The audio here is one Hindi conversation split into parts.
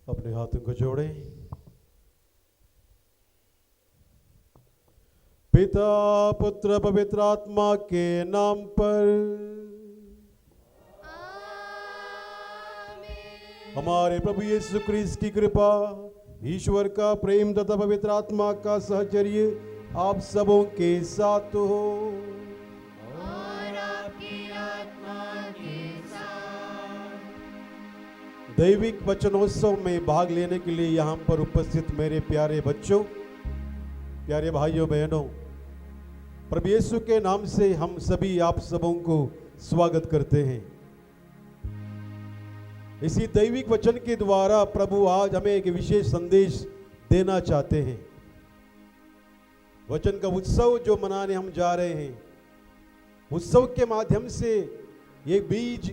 अपने हाथों को जोड़ें। पिता पुत्र पवित्र आत्मा के नाम पर। हमारे प्रभु यीशु क्रिस्त की कृपा, ईश्वर का प्रेम तथा पवित्र आत्मा का सहचर्य आप सबों के साथ हो और आपकी आत्मा के साथ। दैविक वचनोत्सव में भाग लेने के लिए यहाँ पर उपस्थित मेरे प्यारे बच्चों, प्यारे भाइयों बहनों, प्रभु यीशु के नाम से हम सभी आप सबों को स्वागत करते हैं। इसी दैविक वचन के द्वारा प्रभु आज हमें एक विशेष संदेश देना चाहते हैं। वचन का उत्सव जो मनाने हम जा रहे हैं, उत्सव के माध्यम से ये बीज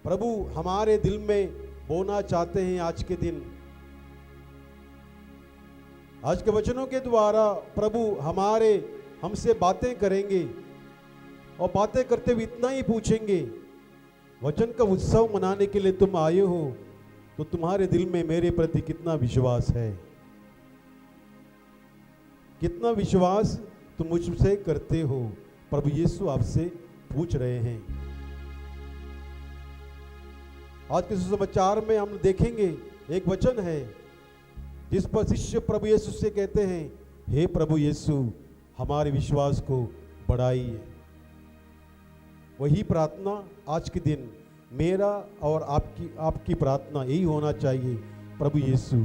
प्रभु हमारे दिल में बोना चाहते हैं। आज के दिन, आज के वचनों के द्वारा प्रभु हमसे बातें करेंगे और बातें करते हुए इतना ही पूछेंगे, वचन का उत्सव मनाने के लिए तुम आए हो तो तुम्हारे दिल में मेरे प्रति कितना विश्वास है, कितना विश्वास तुम मुझसे करते हो। प्रभु यीशु आपसे पूछ रहे हैं। आज के सुसमाचार में हम देखेंगे एक वचन है जिस पर शिष्य प्रभु यीशु से कहते हैं, हे प्रभु यीशु हमारे विश्वास को बढ़ाइए। वही प्रार्थना आज के दिन मेरा और आपकी प्रार्थना यही होना चाहिए, प्रभु यीशु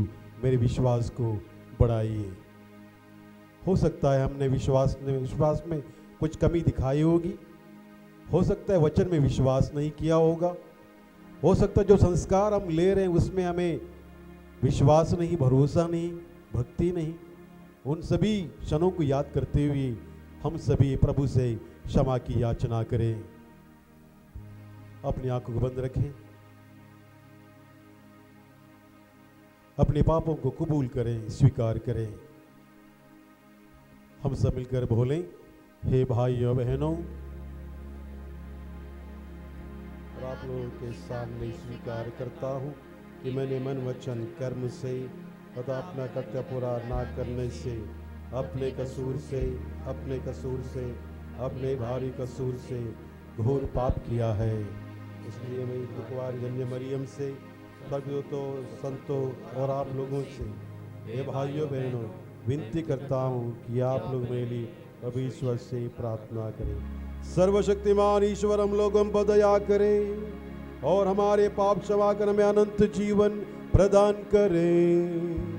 मेरे विश्वास को बढ़ाइए। हो सकता है हमने विश्वास में कुछ कमी दिखाई होगी, हो सकता है वचन में विश्वास नहीं किया होगा, हो सकता है जो संस्कार हम ले रहे हैं उसमें हमें विश्वास नहीं, भरोसा नहीं, भक्ति नहीं। उन सभी क्षणों को याद करते हुए हम सभी प्रभु से क्षमा की याचना करें। अपनी आंखों को बंद रखें, अपने पापों को कबूल करें, स्वीकार करें। हम सब मिलकर बोलें, हे भाइयों बहनों, और आप लोगों के सामने स्वीकार करता हूं कि मैंने मन वचन कर्म से तथा अपना कर्तव्य पूरा ना करने से, अपने कसूर से, अपने भारी कसूर से घोर पाप किया है। इसलिए मैं कुंवारी कन्या मरियम से, सर्वदूतों, संतों और आप लोगों से, हे भाइयों बहनों, विनती करता हूँ कि आप लोग मेरे लिए प्रभु ईश्वर से प्रार्थना करें। सर्वशक्तिमान ईश्वर हम लोगों पर दया करें और हमारे पाप क्षमा कर हमें अनंत जीवन प्रदान करें।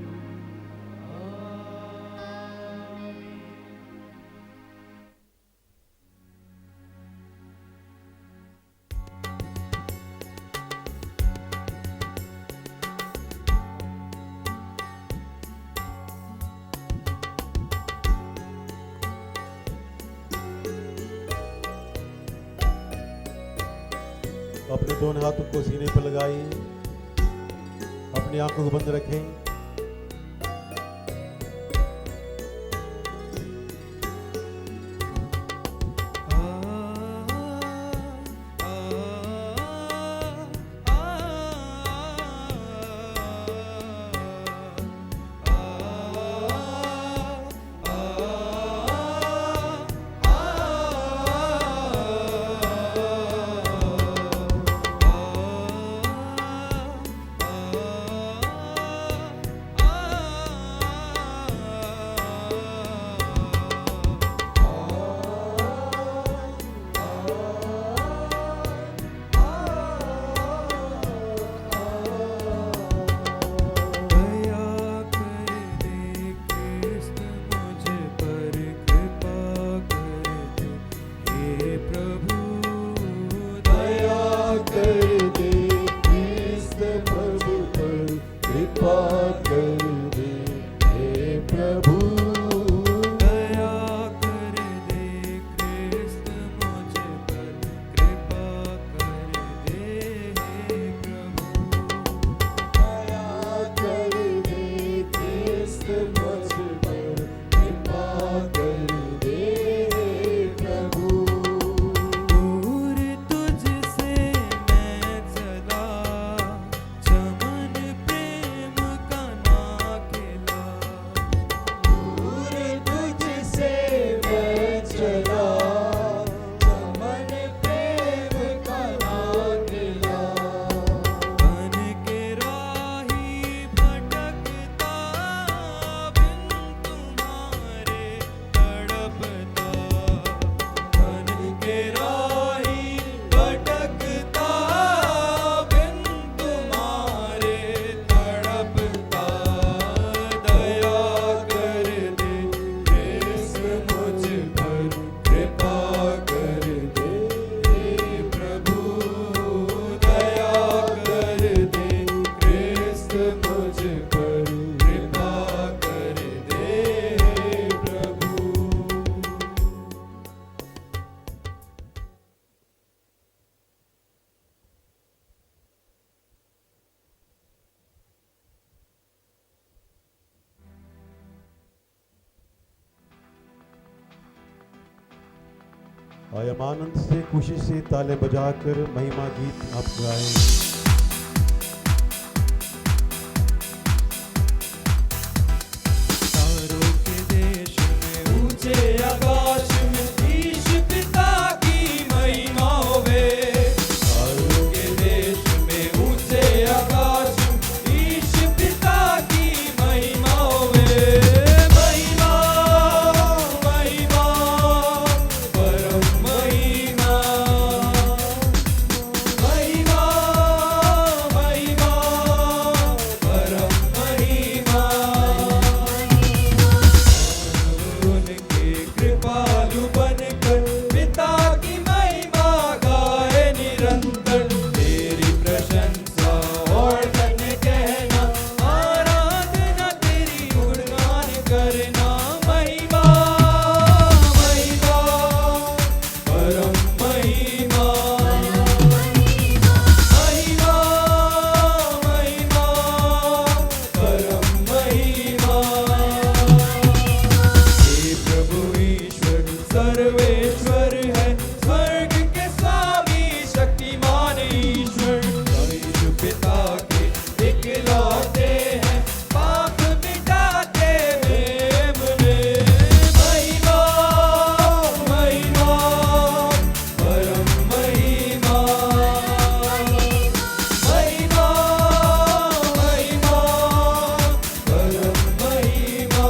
अपने दोनों हाथों को सीने पर लगाइए, अपनी आंखों को बंद रखें। मुझ पर कृपा कर दे प्रभु। आया आनंद से खुशी से ताले बजाकर महिमा गीत आप गाएं। तारों के देश में ऊंचे आकाश में ईश पिता की महिमा होवे। तारों के देश में ऊंचे आकाश में ईश पिता की महिमा होवे। महिमा महिमा परम महिमा। महिमा महिमा परम महिमा। उनके कृपालु बनकर पिता की महिमा गाए निरंतर। तेरी प्रशंसा और धन कहना, आराधना तेरी गुणगान करना। महिमा महिमा परम महिमा। महिमा महिमा परम महिमा। हे प्रभु ईश्वर सर्वेश्वर है, स्वर्ग के स्वामी शक्तिमान ईश्वर। ईश पिता के इकलौते हैं, पाप मिटाते प्रेम में। महिमा महिमा परम महिमा। महिमा महिमा परम महिमा।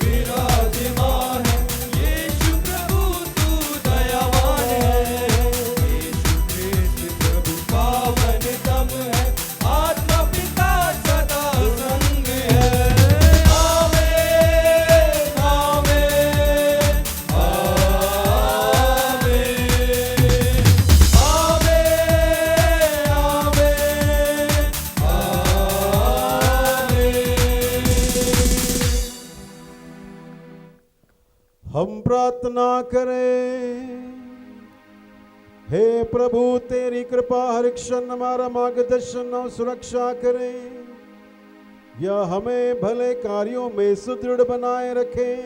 विराजमान है यीशु प्रभु तू दयावान है। यीशु ख्रिस्त प्रभु पावन तम है, आत्मा पिता सदा संग है। आमेन आमेन आमेन हम प्रार्थना करें। हे प्रभु तेरी कृपा हर क्षण हमारा मार्गदर्शन और सुरक्षा करें, या हमें भले कार्यों में सुदृढ़ बनाए रखें।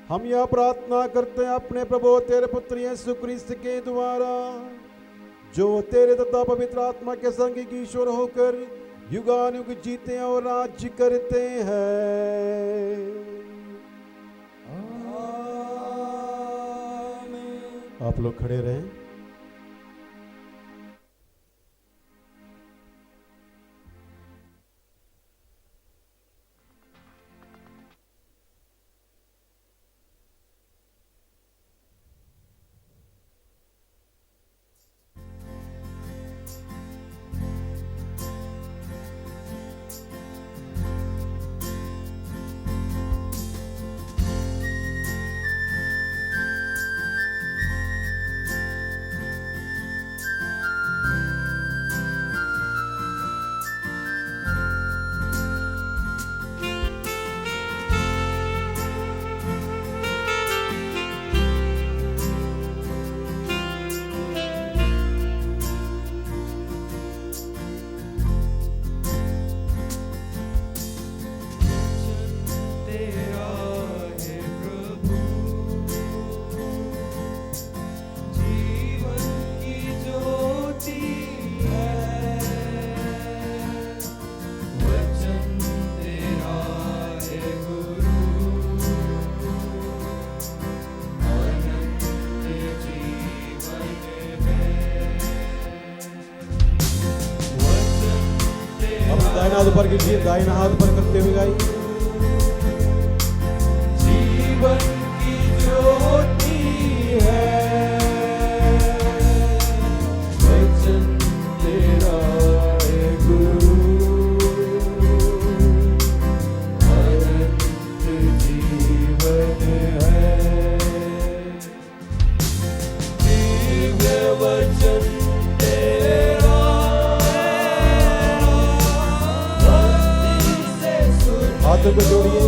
हम यह प्रार्थना करते हैं अपने प्रभु तेरे पुत्र यीशु क्रिस्त के द्वारा, जो तेरे तथा पवित्र आत्मा के संग एक ईश्वर होकर युगानुयुग जीते और राज्य करते हैं। आप लोग खड़े रहें। दाहिना हाथ ऊपर कीजिए, दाहिना हाथ ऊपर करते हुए गाइए। जीवन की ज्योति है वचन तेरा है गुरु, अनंत जीवन है। दिव्य वचन तेरा हाथों को जोड़िए,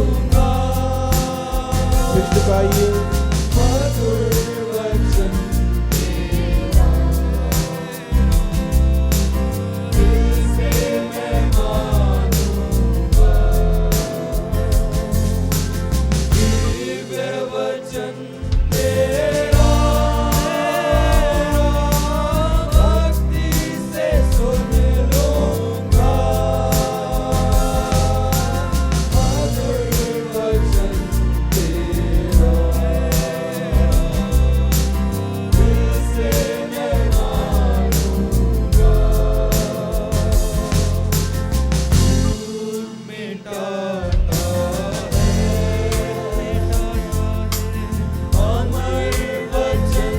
फिर झुकाइए। मधुर वचन तेरा, दिल से मैं मानूंगा। दिव्य वचन तेरा, भक्ति से सुन लूंगा। मधुर वचन तेरा, दिल से मैं मानूंगा। दुख मिटाता है, अमर वचन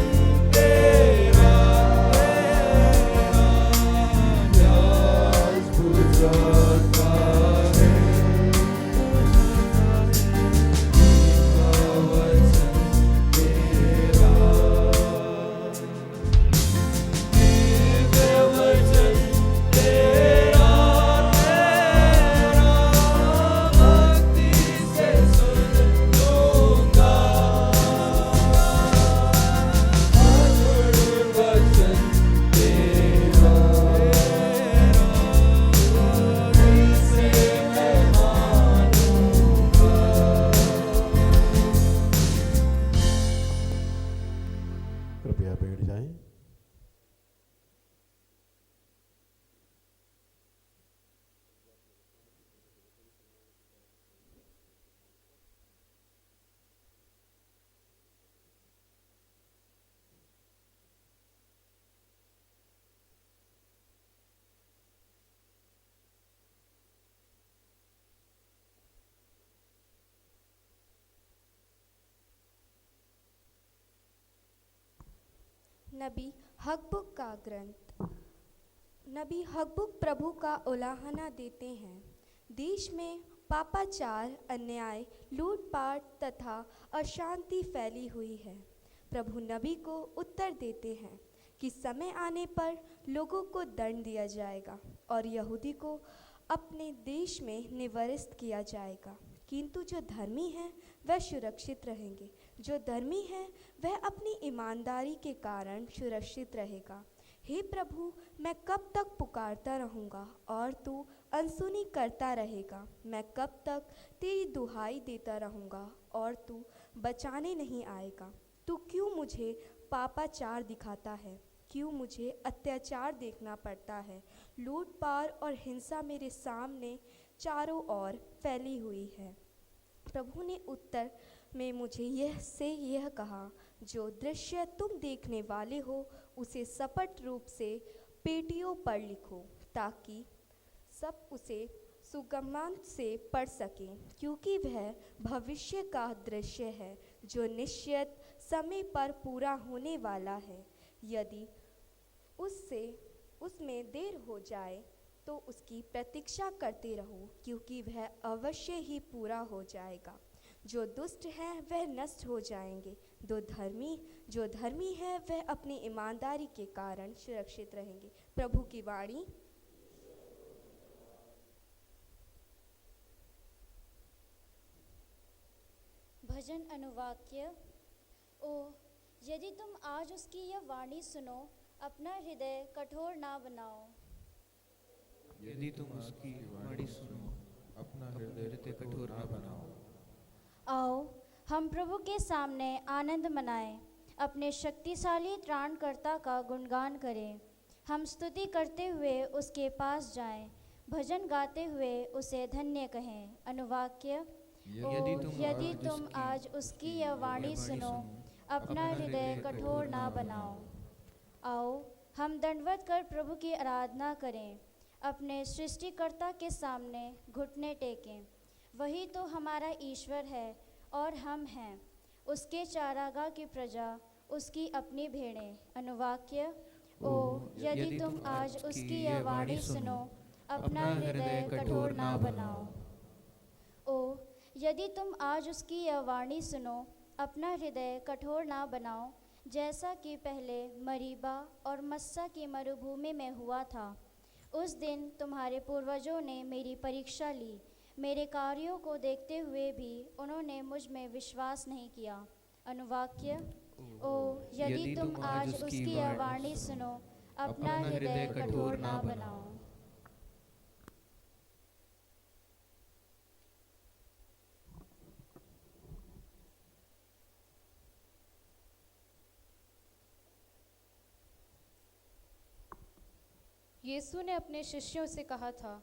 तेरा, प्यास बुझाता है। मीठा वचन तेरा, दिव्य वचन तेरा, भक्ति से सुन लूंगा। मधुर वचन तेरा, दिल से मैं मानूंगा। कृपया बैठ जाएं। नबी हकबुक का ग्रंथ। नबी हकबुक प्रभु का उलाहना देते हैं। देश में पापाचार, अन्याय, लूटपाट तथा अशांति फैली हुई है। प्रभु नबी को उत्तर देते हैं कि समय आने पर लोगों को दंड दिया जाएगा और यहूदी को अपने देश में निवर्स्त किया जाएगा, किंतु जो धर्मी हैं वह सुरक्षित रहेंगे। जो धर्मी है वह अपनी ईमानदारी के कारण सुरक्षित रहेगा। हे प्रभु, मैं कब तक पुकारता रहूँगा और तू अनसुनी करता रहेगा? मैं कब तक तेरी दुहाई देता रहूँगा और तू बचाने नहीं आएगा? तू क्यों मुझे पापाचार दिखाता है? क्यों मुझे अत्याचार देखना पड़ता है? लूटपाट और हिंसा मेरे सामने चारों ओर फैली हुई है। प्रभु ने उत्तर में मुझे यह कहा, जो दृश्य तुम देखने वाले हो उसे स्पष्ट रूप से पेटियों पर लिखो, ताकि सब उसे सुगमता से पढ़ सकें, क्योंकि वह भविष्य का दृश्य है जो निश्चित समय पर पूरा होने वाला है। यदि उसमें देर हो जाए तो उसकी प्रतीक्षा करते रहो, क्योंकि वह अवश्य ही पूरा हो जाएगा। जो दुष्ट हैं वह नष्ट हो जाएंगे, जो धर्मी है वह अपनी ईमानदारी के कारण सुरक्षित रहेंगे। प्रभु की वाणी। भजन अनुवाक्य। ओ यदि तुम आज उसकी यह वाणी सुनो, अपना हृदय कठोर ना बनाओ। यदि तुम उसकी वाणी सुनो, अपना हृदय कठोर ना बनाओ। आओ हम प्रभु के सामने आनंद मनाएं, अपने शक्तिशाली त्राणकर्ता का गुणगान करें। हम स्तुति करते हुए उसके पास जाएं, भजन गाते हुए उसे धन्य कहें। अनुवाक्य। यदि तुम आज उसकी यह वाणी सुनो, अपना हृदय कठोर ना बनाओ। आओ हम दंडवत कर प्रभु की आराधना करें, अपने सृष्टिकर्ता के सामने घुटने टेकें। वही तो हमारा ईश्वर है और हम हैं उसके चारागाह की प्रजा, उसकी अपनी भेड़ें। अनुवाक्य। ओ यदि तुम आज उसकी यह वाणी सुनो, अपना हृदय कठोर ना बनाओ। ओ यदि तुम आज उसकी यह वाणी सुनो, अपना हृदय कठोर ना बनाओ, जैसा कि पहले मरीबा और मस्सा की मरुभूमि में हुआ था। उस दिन तुम्हारे पूर्वजों ने मेरी परीक्षा ली, मेरे कार्यों को देखते हुए भी उन्होंने मुझ में विश्वास नहीं किया। अनुवाक्य। ओ यदि तुम आज उसकी यह वाणी सुनो, अपना हृदय कठोर ना बनाओ। यीशु ने अपने शिष्यों से कहा था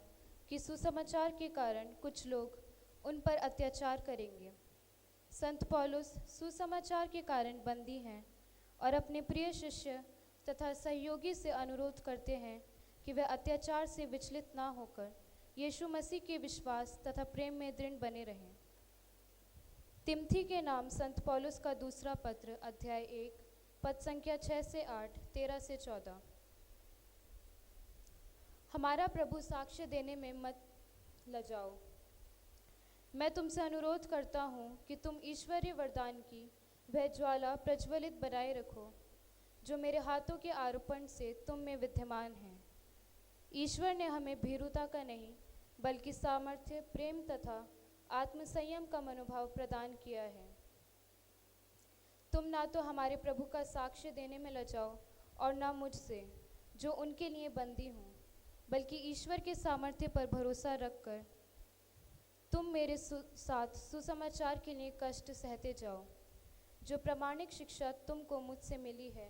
कि सुसमाचार के कारण कुछ लोग उन पर अत्याचार करेंगे। संत पौलुस सुसमाचार के कारण बंदी हैं और अपने प्रिय शिष्य तथा सहयोगी से अनुरोध करते हैं कि वे अत्याचार से विचलित ना होकर यीशु मसीह के विश्वास तथा प्रेम में दृढ़ बने रहें। तिमथी के नाम संत पौलुस का दूसरा पत्र, अध्याय 1, पद संख्या 6 से 8, 13 से 14। हमारा प्रभु साक्ष्य देने में मत लजाओ। मैं तुमसे अनुरोध करता हूँ कि तुम ईश्वरीय वरदान की वह ज्वाला प्रज्वलित बनाए रखो जो मेरे हाथों के आरोपण से तुम में विद्यमान है। ईश्वर ने हमें भीरुता का नहीं बल्कि सामर्थ्य, प्रेम तथा आत्मसंयम का मनोभाव प्रदान किया है। तुम ना तो हमारे प्रभु का साक्ष्य देने में लजाओ और ना मुझसे, जो उनके लिए बंदी हूँ, बल्कि ईश्वर के सामर्थ्य पर भरोसा रखकर तुम मेरे साथ सुसमाचार के लिए कष्ट सहते जाओ। जो प्रामाणिक शिक्षा तुमको मुझसे मिली है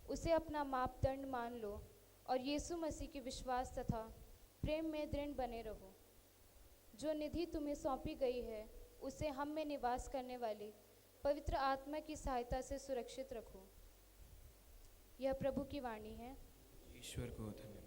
उसे अपना मापदंड मान लो और यीशु मसीह के विश्वास तथा प्रेम में दृढ़ बने रहो। जो निधि तुम्हें सौंपी गई है उसे हम में निवास करने वाली पवित्र आत्मा की सहायता से सुरक्षित रखो। यह प्रभु की वाणी है। ईश्वर को धन्यवाद।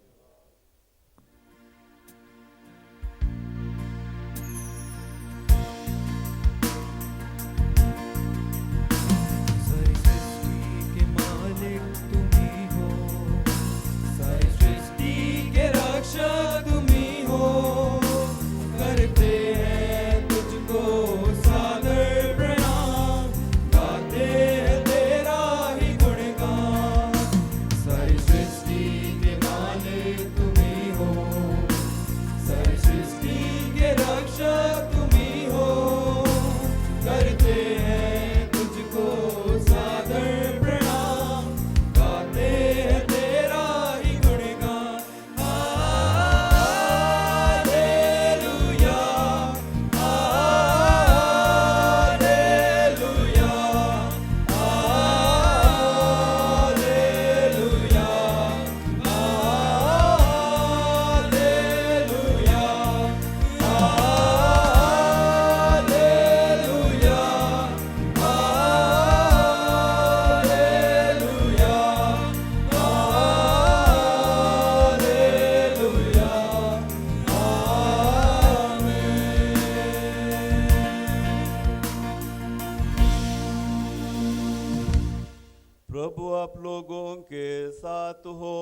प्रभु आप लोगों के साथ हो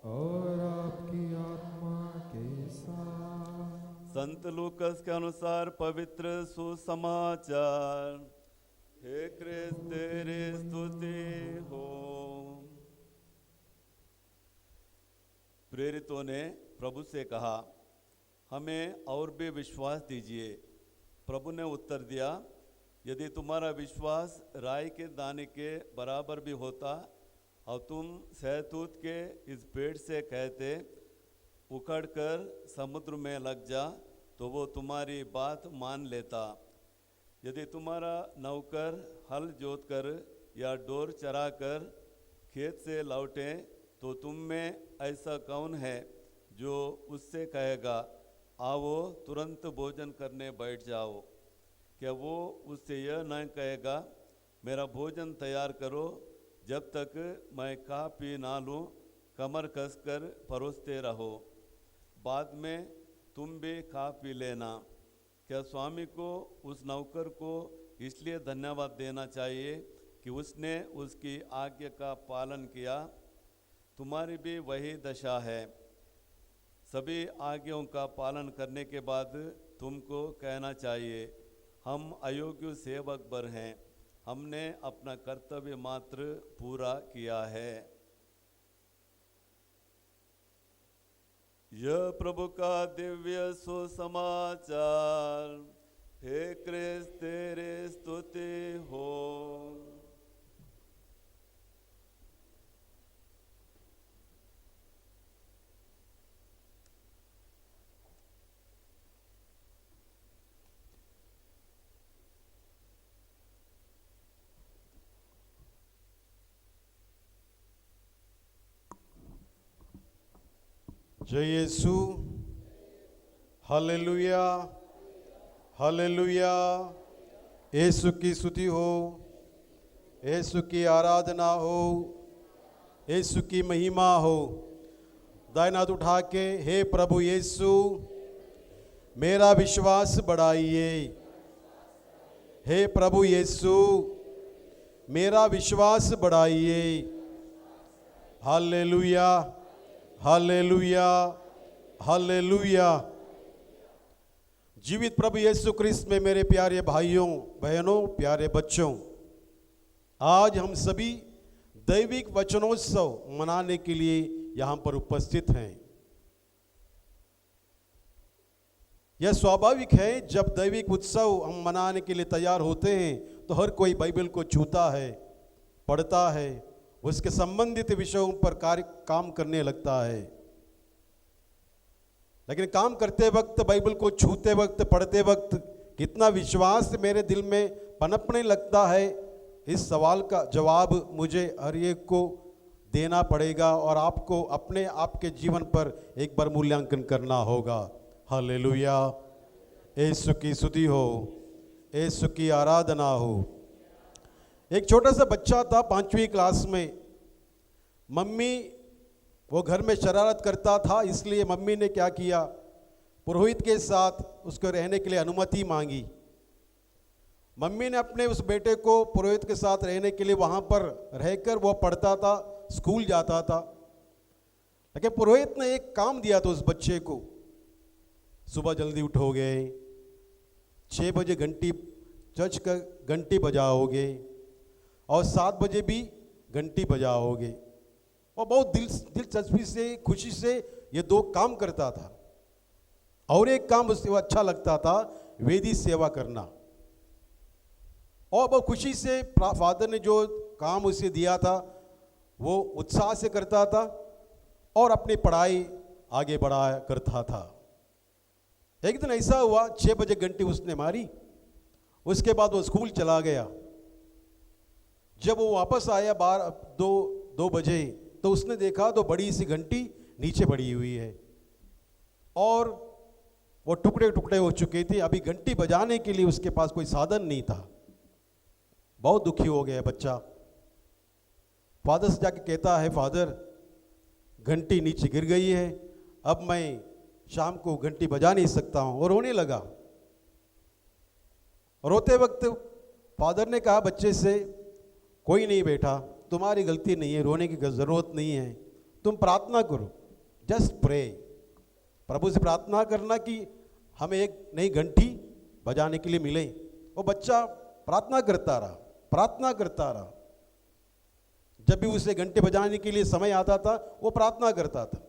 और आपकी आत्मा के साथ। संत लूकस के अनुसार पवित्र सुसमाचार। हे क्रिस्त तेरी स्तुति हो। प्रेरितों ने प्रभु से कहा, हमें और भी विश्वास दीजिए। प्रभु ने उत्तर दिया, यदि तुम्हारा विश्वास राई के दाने के बराबर भी होता और तुम सहतूत के इस पेड़ से कहते उखड़कर समुद्र में लग जा, तो वो तुम्हारी बात मान लेता। यदि तुम्हारा नौकर हल जोतकर या डोर चराकर खेत से लौटे, तो तुम में ऐसा कौन है जो उससे कहेगा, आओ तुरंत भोजन करने बैठ जाओ? क्या वो उससे यह न कहेगा, मेरा भोजन तैयार करो, जब तक मैं खा पी ना लूँ, कमर कसकर परोसते रहो, बाद में तुम भी खा पी लेना। क्या स्वामी को उस नौकर को इसलिए धन्यवाद देना चाहिए कि उसने उसकी आज्ञा का पालन किया? तुम्हारी भी वही दशा है। सभी आज्ञाओं का पालन करने के बाद तुमको कहना चाहिए, हम अयोग्य सेवक बर हैं, हमने अपना कर्तव्य मात्र पूरा किया है। यह प्रभु का दिव्य सुसमाचार। हे क्रिस्त तेरे स्तुति हो। जय यीशु, हालेलुया, हालेलुया। यीशु की स्तुति हो, यीशु की आराधना हो, यीशु की महिमा हो। दाहिना हाथ उठा के, हे प्रभु यीशु मेरा विश्वास बढ़ाइए। हे प्रभु यीशु मेरा विश्वास बढ़ाइए। Hallelujah, hallelujah, hallelujah. जीवित प्रभु यीशु क्रिस्त में मेरे प्यारे भाइयों बहनों, प्यारे बच्चों, आज हम सभी दैविक वचनोत्सव मनाने के लिए यहाँ पर उपस्थित हैं। यह स्वाभाविक है, जब दैविक उत्सव हम मनाने के लिए तैयार होते हैं तो हर कोई बाइबल को छूता है, पढ़ता है, उसके संबंधित विषयों पर काम करने लगता है। लेकिन काम करते वक्त, बाइबल को छूते वक्त, पढ़ते वक्त कितना विश्वास मेरे दिल में पनपने लगता है, इस सवाल का जवाब मुझे हर एक को देना पड़ेगा और आपको अपने आप के जीवन पर एक बार मूल्यांकन करना होगा। हालेलुया, यीशु की स्तुति हो, यीशु की आराधना हो। एक छोटा सा बच्चा था 5वीं क्लास में। मम्मी, वो घर में शरारत करता था, इसलिए मम्मी ने क्या किया, पुरोहित के साथ उसको रहने के लिए अनुमति मांगी। मम्मी ने अपने उस बेटे को पुरोहित के साथ रहने के लिए वहाँ पर रहकर वो पढ़ता था, स्कूल जाता था। लेकिन पुरोहित ने एक काम दिया था उस बच्चे को, सुबह जल्दी उठोगे, 6 बजे घंटी, चर्च का घंटी बजाओगे और 7 बजे भी घंटी बजाओगे। और बहुत दिलचस्पी से, खुशी से ये 2 काम करता था। और एक काम उससे अच्छा लगता था, वेदी सेवा करना। और बहुत खुशी से फादर ने जो काम उसे दिया था वो उत्साह से करता था और अपनी पढ़ाई आगे बढ़ाया करता था। एक दिन ऐसा हुआ, 6 बजे घंटी उसने मारी, उसके बाद वो स्कूल चला गया। जब वो वापस आया 2 बजे तो उसने देखा तो बड़ी सी घंटी नीचे पड़ी हुई है और वो टुकड़े टुकड़े हो चुके थे। अभी घंटी बजाने के लिए उसके पास कोई साधन नहीं था। बहुत दुखी हो गया बच्चा। फादर से जाके कहता है, फादर घंटी नीचे गिर गई है, अब मैं शाम को घंटी बजा नहीं सकता हूं। और रोने लगा। रोते वक्त फादर ने कहा बच्चे से, कोई नहीं बेटा, तुम्हारी गलती नहीं है, रोने की जरूरत नहीं है, तुम प्रार्थना करो, जस्ट प्रे। प्रभु से प्रार्थना करना कि हमें एक नई घंटी बजाने के लिए मिले। वो बच्चा प्रार्थना करता रहा, प्रार्थना करता रहा। जब भी उसे घंटे बजाने के लिए समय आता था वो प्रार्थना करता था।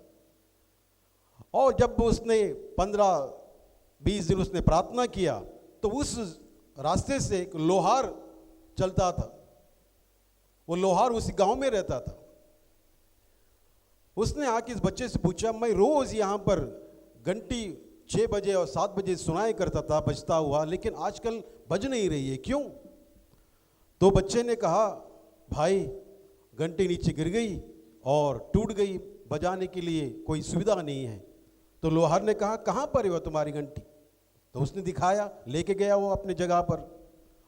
और जब उसने 15-20 दिन उसने प्रार्थना किया तो उस रास्ते से एक लोहार चलता था। वो लोहार उसी गांव में रहता था। उसने आके इस बच्चे से पूछा, मैं रोज यहाँ पर घंटी 6 बजे और 7 बजे सुनाई करता था बजता हुआ, लेकिन आजकल बज नहीं रही है, क्यों? तो बच्चे ने कहा, भाई घंटी नीचे गिर गई और टूट गई, बजाने के लिए कोई सुविधा नहीं है। तो लोहार ने कहा, कहाँ पर है वो तुम्हारी घंटी? तो उसने दिखाया, लेके गया वो अपने जगह पर,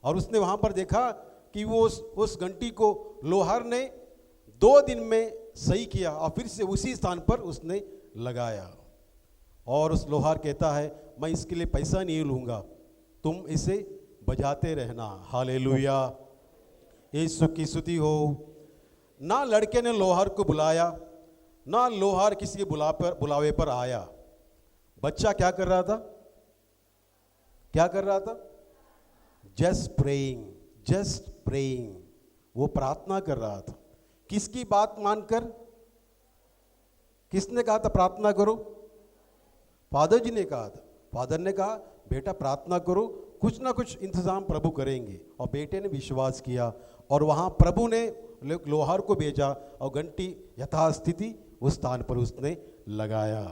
और उसने वहाँ पर देखा कि वो उस घंटी को लोहार ने 2 दिन में सही किया और फिर से उसी स्थान पर उसने लगाया। और उस लोहार कहता है, मैं इसके लिए पैसा नहीं लूँगा, तुम इसे बजाते रहना। हालेलुया, यीशु की स्तुति हो। ना लड़के ने लोहार को बुलाया, ना लोहार किसी के बुलावे पर आया। बच्चा क्या कर रहा था? क्या कर रहा था? Just praying, just praying. वो प्रार्थना कर रहा था। किसकी बात मानकर? किसने कहा था प्रार्थना करो? फादर जी ने कहा था। फादर ने कहा बेटा प्रार्थना करो, कुछ ना कुछ इंतजाम प्रभु करेंगे। और बेटे ने विश्वास किया और वहाँ प्रभु ने लोहार को भेजा और घंटी यथास्थिति उस स्थान पर उसने लगाया।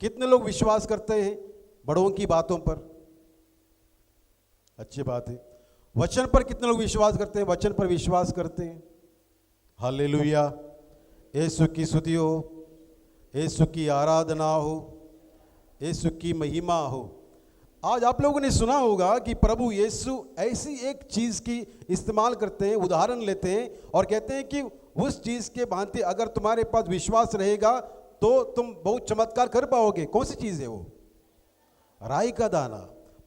कितने लोग विश्वास करते हैं बड़ों की बातों पर? अच्छी बात है। वचन पर कितने लोग विश्वास करते हैं? वचन पर विश्वास करते हैं। हालेलुया, यीशु की स्तुति हो, यीशु की आराधना हो, यीशु की महिमा हो। आज आप लोगों ने सुना होगा कि प्रभु यीशु ऐसी एक चीज़ की इस्तेमाल करते हैं, उदाहरण लेते हैं और कहते हैं कि उस चीज़ के भांति अगर तुम्हारे पास विश्वास रहेगा तो तुम बहुत चमत्कार कर पाओगे। कौन सी चीज़ है वो? राई का दाना।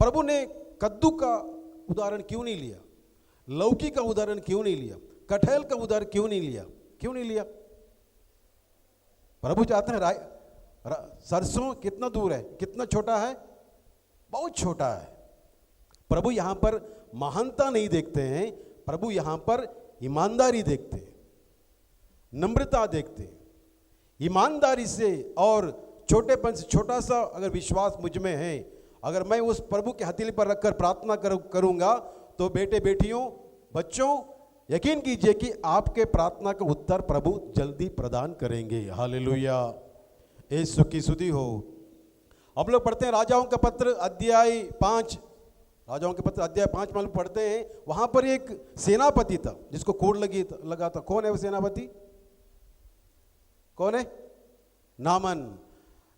प्रभु ने कद्दू का उदाहरण क्यों नहीं लिया? लौकी का उदाहरण क्यों नहीं लिया? कटहल का उदाहरण क्यों नहीं लिया? क्यों नहीं लिया? प्रभु चाहते हैं सरसों कितना दूर है, कितना छोटा है, बहुत छोटा है। प्रभु यहां पर महानता नहीं देखते हैं, प्रभु यहां पर ईमानदारी देखते हैं, नम्रता देखते हैं। ईमानदारी से और छोटेपन से, छोटा सा अगर विश्वास मुझ में है, अगर मैं उस प्रभु के हथेली पर रखकर प्रार्थना करूंगा तो बेटे बेटियों बच्चों यकीन कीजिए कि आपके प्रार्थना का उत्तर प्रभु जल्दी प्रदान करेंगे। हालेलुया, यीशु की स्तुति हो। हम लोग पढ़ते हैं राजाओं का पत्र अध्याय 5, राजाओं के पत्र अध्याय 5 में पढ़ते हैं, वहां पर एक सेनापति था जिसको कोड़ लगा था। कौन है वो सेनापति? कौन है? नामान।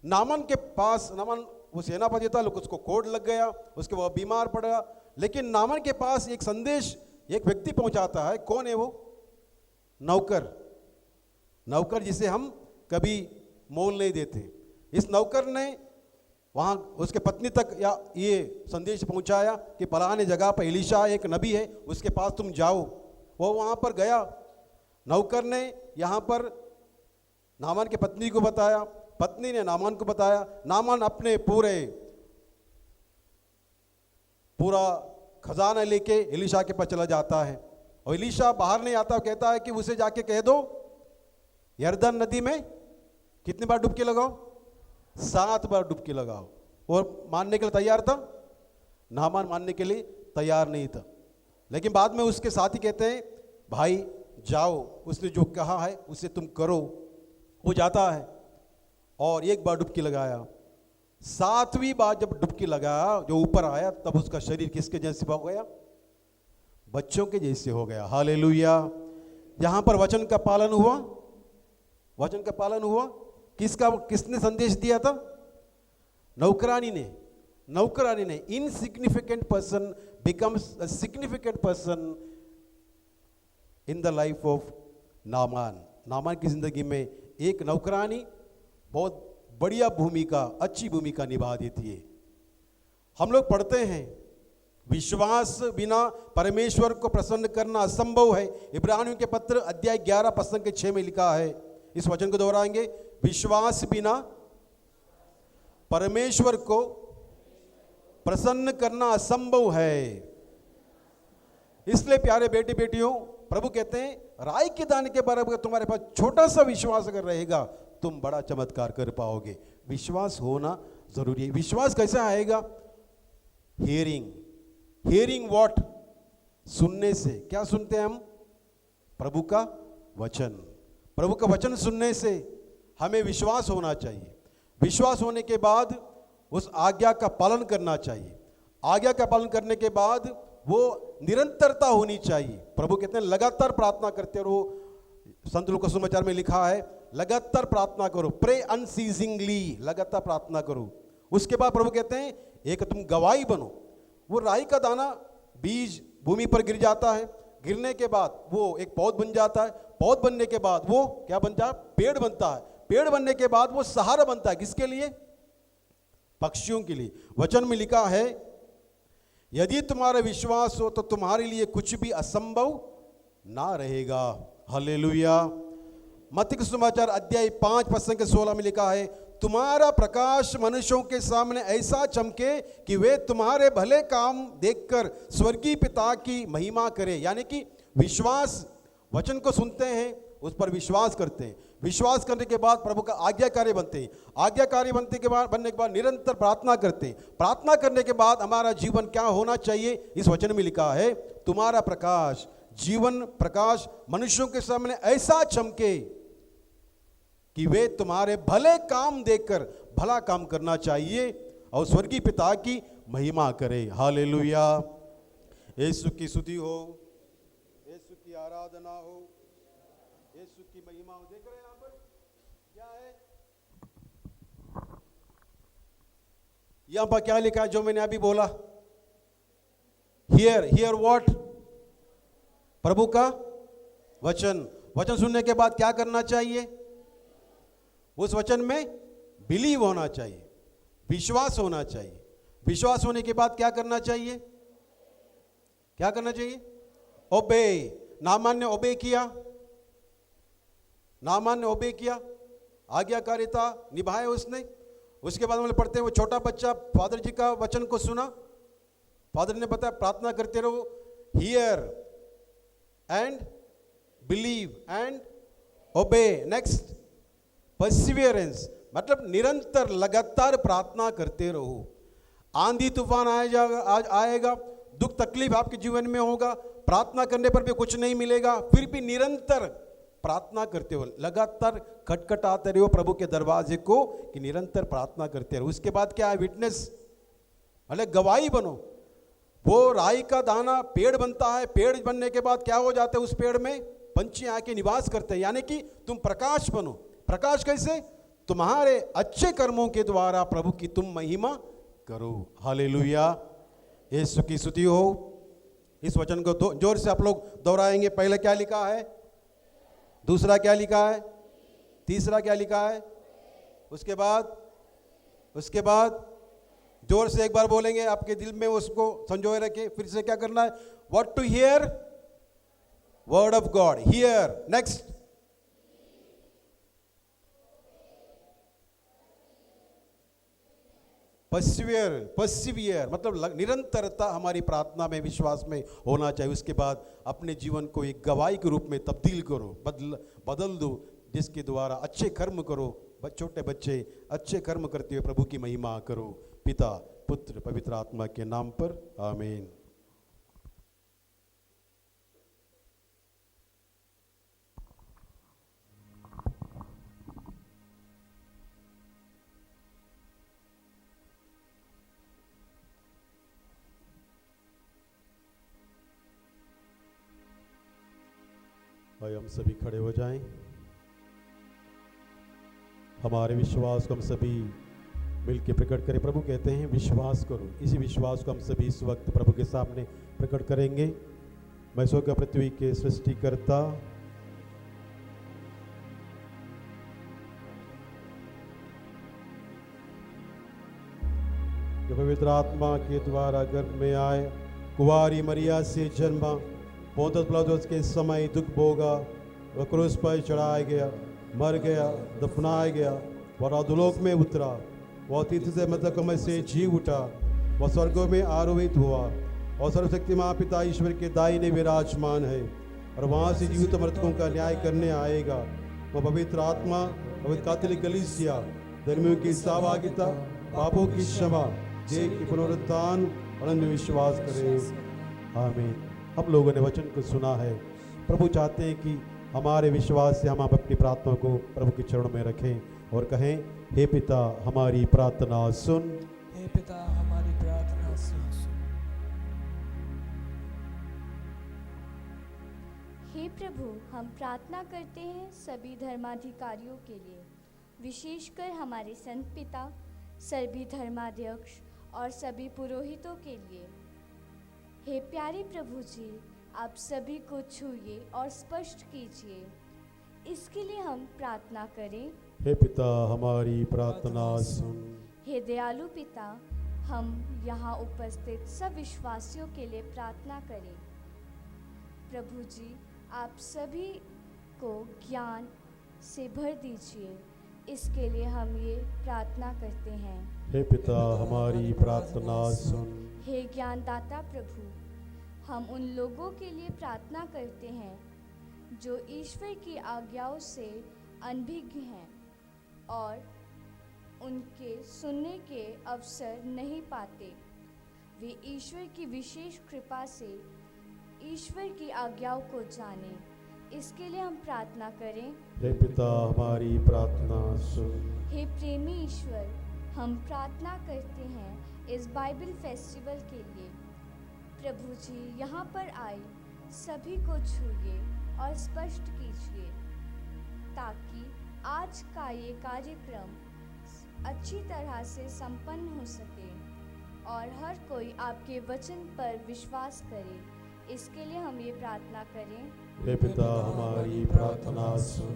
नामान के पास, नामान वो सेनापति था, लोग उसको कोड़ लग गया, उसके वो बीमार पड़ा। लेकिन नामान के पास एक संदेश एक व्यक्ति पहुंचाता है। कौन है वो? नौकर। नौकर जिसे हम कभी मोल नहीं देते। इस नौकर ने वहाँ उसके पत्नी तक या ये संदेश पहुंचाया कि फलाने जगह पर एलीशा एक नबी है, उसके पास तुम जाओ। वो वहाँ पर गया। नौकर ने यहाँ पर नामान की पत्नी को बताया, पत्नी ने नामान को बताया। नामान अपने पूरा खजाना लेके एलीशा के पास चला जाता है और एलीशा बाहर नहीं आता, कहता है कि उसे जाके कह दो यरदन नदी में कितनी बार डुबकी लगाओ? 7 बार डुबकी लगाओ। और मानने के लिए तैयार था? नामान मानने के लिए तैयार नहीं था। लेकिन बाद में उसके साथी कहते हैं भाई जाओ, उसने जो कहा है उसे तुम करो। वो जाता है और एक बार डुबकी लगाया। 7वीं बार जब डुबकी लगाया, जो ऊपर आया, तब उसका शरीर किसके जैसे हो गया? बच्चों के जैसे हो गया। हालेलुया। यहां पर वचन का पालन हुआ। वचन का पालन हुआ। किसने संदेश दिया था? नौकरानी ने। नौकरानी ने। Insignificant person becomes a significant person in the life of Naaman. Naaman की जिंदगी में एक नौकरानी बहुत बढ़िया भूमिका, अच्छी भूमिका निभा देती है। हम लोग पढ़ते हैं विश्वास बिना परमेश्वर को प्रसन्न करना असंभव है। इब्रानियों के पत्र अध्याय 11 पद 6 में लिखा है, इस वचन को दोहराएंगे, विश्वास बिना परमेश्वर को प्रसन्न करना असंभव है। इसलिए प्यारे बेटे बेटियों, प्रभु कहते हैं राई के दाने के बराबर तुम्हारे पास छोटा सा विश्वास अगर रहेगा तुम बड़ा चमत्कार कर पाओगे। विश्वास होना जरूरी है। विश्वास कैसे आएगा? Hearing what? सुनने से। क्या सुनते हैं हम? प्रभु का वचन। प्रभु का वचन सुनने से हमें विश्वास होना चाहिए। विश्वास होने के बाद उस आज्ञा का पालन करना चाहिए। आज्ञा का पालन करने के बाद वो निरंतरता होनी चाहिए। प्रभु कहते हैं लगातार प्रार्थना करते रहो। संत लूका समाचार में लिखा है लगातार प्रार्थना करो, प्रे अनसीजिंगली, लगातार प्रार्थना करो। उसके बाद प्रभु कहते हैं एक तुम गवाही बनो। वो राई का दाना बीज भूमि पर गिर जाता है, गिरने के बाद वो एक पौध बन जाता है, पौध बनने के बाद वो क्या बनता है? पेड़ बनता है। पेड़ बनने के बाद वो सहारा बनता है। किसके लिए? पक्षियों के लिए। वचन में लिखा है यदि तुम्हारा विश्वास हो तो तुम्हारे लिए कुछ भी असंभव ना रहेगा। हालेलुया। मत्ती का सुसमाचार अध्याय 5 पद 16 में लिखा है तुम्हारा प्रकाश मनुष्यों के सामने ऐसा चमके कि वे तुम्हारे भले काम देखकर स्वर्गीय पिता की महिमा करें। यानी कि विश्वास, वचन को सुनते हैं, उस पर विश्वास करते हैं। विश्वास करने के बाद प्रभु का आज्ञाकारी बनते हैं, आज्ञाकारी बनने के बाद निरंतर प्रार्थना करते हैं। प्रार्थना करने के बाद हमारा जीवन क्या होना चाहिए, इस वचन में लिखा है, तुम्हारा प्रकाश, जीवन प्रकाश मनुष्यों के सामने ऐसा चमके कि वे तुम्हारे भले काम देखकर भला काम करना चाहिए और स्वर्गीय पिता की महिमा करे। हालेलुया। यीशु की स्तुति हो, यीशु की आराधना हो, यीशु की महिमा हो। देख रहे हैं यहाँ पर क्या है, यहाँ पर क्या लिखा है जो मैंने अभी बोला, हियर व्हाट, प्रभु का वचन। वचन सुनने के बाद क्या करना चाहिए, उस वचन में बिलीव होना चाहिए, विश्वास होना चाहिए। विश्वास होने के बाद क्या करना चाहिए, क्या करना चाहिए, ओबे। नामान ने ओबे किया, नामान ने ओबे किया, आज्ञाकारिता निभाए उसने। उसके बाद हम लोग पढ़ते हैं, वो छोटा बच्चा फादर जी का वचन को सुना, फादर ने बताया प्रार्थना करते रहो, हियर एंड बिलीव एंड ओबे। नेक्स्ट परसिवियरेंस, मतलब निरंतर लगातार प्रार्थना करते रहो। आंधी तूफान आएगा, दुख तकलीफ आपके जीवन में होगा, प्रार्थना करने पर भी कुछ नहीं मिलेगा, फिर भी निरंतर प्रार्थना करते हो, लगातार खटखटाते रहो प्रभु के दरवाजे को कि निरंतर प्रार्थना करते रहो। उसके बाद क्या है, विटनेस, मतलब गवाही बनो। वो राई का दाना पेड़ बनता है, पेड़ बनने के बाद क्या हो जाता है, उस पेड़ में पंछी आके निवास करते हैं, यानी कि तुम प्रकाश बनो। प्रकाश कैसे, तुम्हारे अच्छे कर्मों के द्वारा प्रभु की तुम महिमा करो। हालेलुया। यीशु की स्तुति हो। इस वचन को जोर से आप लोग दोहराएंगे। पहले क्या लिखा है, दूसरा क्या लिखा है, तीसरा क्या लिखा है, उसके बाद जोर से एक बार बोलेंगे, आपके दिल में उसको संजोए रखें। फिर से क्या करना है, what to hear, word of God, hear. Next persevere, मतलब निरंतरता हमारी प्रार्थना में, विश्वास में होना चाहिए। उसके बाद अपने जीवन को एक गवाही के रूप में तब्दील करो, बदल दो, जिसके द्वारा अच्छे कर्म करो। छोटे बच्चे अच्छे कर्म करते हुए प्रभु की महिमा करो। पिता, पुत्र, पवित्र आत्मा के नाम पर आमीन। भाई हम सभी खड़े हो जाएं। हमारे विश्वास को हम सभी मिलकर प्रकट करें। प्रभु कहते हैं विश्वास करो। इसी विश्वास को हम सभी इस वक्त प्रभु के सामने प्रकट करेंगे। मैं स्वर्ग पृथ्वी के सृष्टिकर्ता, जो पवित्र आत्मा के द्वारा गर्भ में आए, कुंवारी मरिया से जन्मा, पोंतुस पिलातुस के समय दुख भोगा, वह क्रूस पर चढ़ाया गया, मर गया, दफनाया गया, वह अधोलोक में उतरा, वह अतीत से मृतकों से जी उठा, वह स्वर्गों में आरोहित हुआ और सर्वशक्तिमान पिता ईश्वर के दाहिने विराजमान है और वहाँ से जीवित मृतकों का न्याय करने आएगा। वह पवित्र आत्मा, पवित्र कैथोलिक कलीसिया, धर्मियों की सहभागिता, पापों की क्षमा, देह की पुनरुत्थान और अन्य विश्वास करें। आमीन। हम लोगों ने वचन को सुना है। प्रभु चाहते हैं कि हमारे विश्वास से हम अपनी प्रार्थना को प्रभु के चरणों में रखें और कहें, हे पिता हमारी प्रार्थना सुन। हे पिता हमारी प्रार्थना सुन। हे प्रभु, हम प्रार्थना करते हैं सभी धर्माधिकारियों के लिए, विशेषकर हमारे संत पिता, सभी धर्माध्यक्ष और सभी पुरोहितों के लिए। हे प्यारे प्रभु जी, आप सभी को छूइए और स्पष्ट कीजिए। इसके लिए हम प्रार्थना करें। हे पिता हमारी प्रार्थना सुन। हे दयालु पिता, हम यहाँ उपस्थित सब विश्वासियों के लिए प्रार्थना करें। प्रभु जी, आप सभी को ज्ञान से भर दीजिए। इसके लिए हम ये प्रार्थना करते हैं। हे पिता हमारी प्रार्थना सुन। हे ज्ञानदाता प्रभु, हम उन लोगों के लिए प्रार्थना करते हैं जो ईश्वर की आज्ञाओं से अनभिज्ञ हैं और उनके सुनने के अवसर नहीं पाते। वे ईश्वर की विशेष कृपा से ईश्वर की आज्ञाओं को जाने, इसके लिए हम प्रार्थना करें। हे पिता हमारी प्रार्थना सुन। हे प्रेमी ईश्वर, हम प्रार्थना करते हैं इस बाइबल फेस्टिवल के लिए। प्रभु जी यहाँ पर आए सभी को छूइए और स्पष्ट कीजिए, ताकि आज का ये कार्यक्रम अच्छी तरह से संपन्न हो सके और हर कोई आपके वचन पर विश्वास करे। इसके लिए हम ये प्रार्थना करें। हे पिता हमारी प्रार्थना सुन।